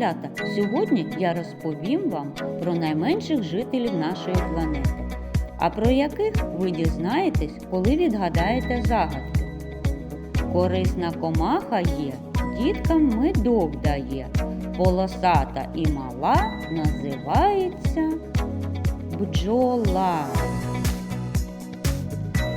Малята, сьогодні я розповім вам про найменших жителів нашої планети. А про яких ви дізнаєтесь, коли відгадаєте загадку. Корисна комаха є, діткам медок дає. Полосата і мала називається бджола.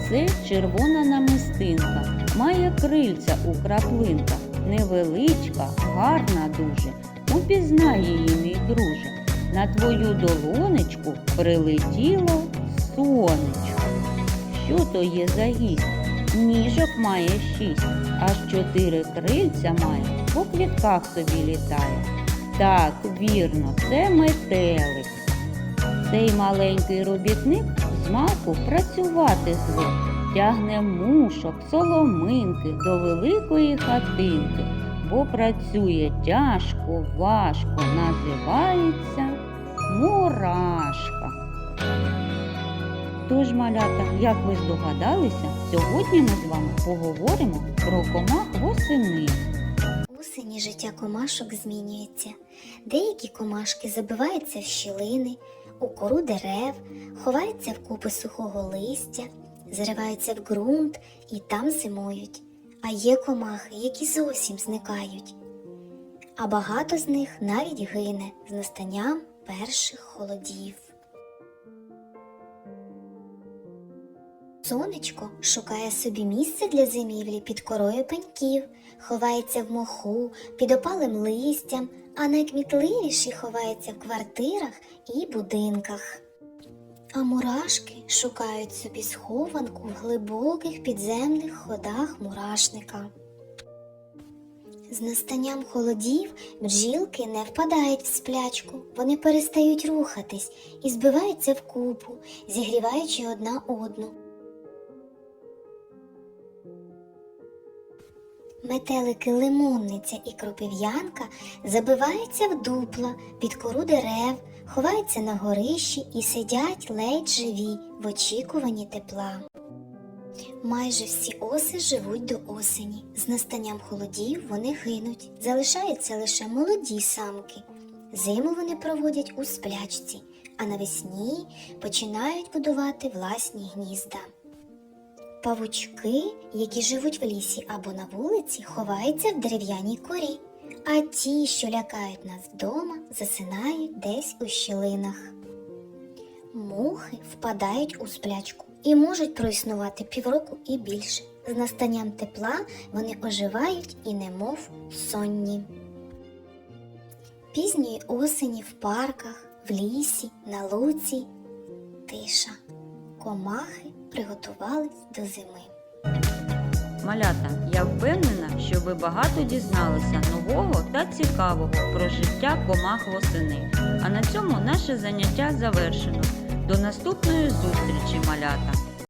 Це червона намистинка, має крильця у краплинках. Невеличка, гарна дуже, упізнай її, мій друже. На твою долонечку прилетіло сонечко. Що то є за гість? Ніжок має 6, аж 4 крильця має, по квітках собі літає. Так, вірно, це метелик. Цей маленький робітник змалку працювати звик. Тягне мушок, соломинки до великої хатинки, бо працює тяжко, важко, називається мурашка. Тож, малята, як ви здогадалися, сьогодні ми з вами поговоримо про комах восени. Осені життя комашок змінюється. Деякі комашки забиваються в щілини, у кору дерев, ховаються в купи сухого листя, зариваються в ґрунт і там зимують. А є комахи, які зовсім зникають. А багато з них навіть гине з настанням перших холодів. Сонечко шукає собі місце для зимівлі під корою пеньків, ховається в моху, під опалим листям, а найкмітливіші ховаються в квартирах і будинках. А мурашки шукають собі схованку в глибоких підземних ходах мурашника. З настанням холодів бджілки не впадають в сплячку, вони перестають рухатись і збиваються в купу, зігріваючи одна одну. Метелики лимонниця і кропив'янка забиваються в дупла, під кору дерев, ховаються на горищі і сидять ледь живі в очікуванні тепла. Майже всі оси живуть до осені. З настанням холодів вони гинуть, залишаються лише молоді самки. Зиму вони проводять у сплячці, а навесні починають будувати власні гнізда. Павучки, які живуть в лісі або на вулиці, ховаються в дерев'яній корі, а ті, що лякають нас вдома, засинають десь у щілинах. Мухи впадають у сплячку і можуть проіснувати півроку і більше. З настанням тепла вони оживають і немов сонні. Пізньої осені в парках, в лісі, на луці тиша. Комахи приготувались до зими. Малята, я впевнена, що ви багато дізналися нового та цікавого про життя комах восени. А на цьому наше заняття завершено. До наступної зустрічі, малята!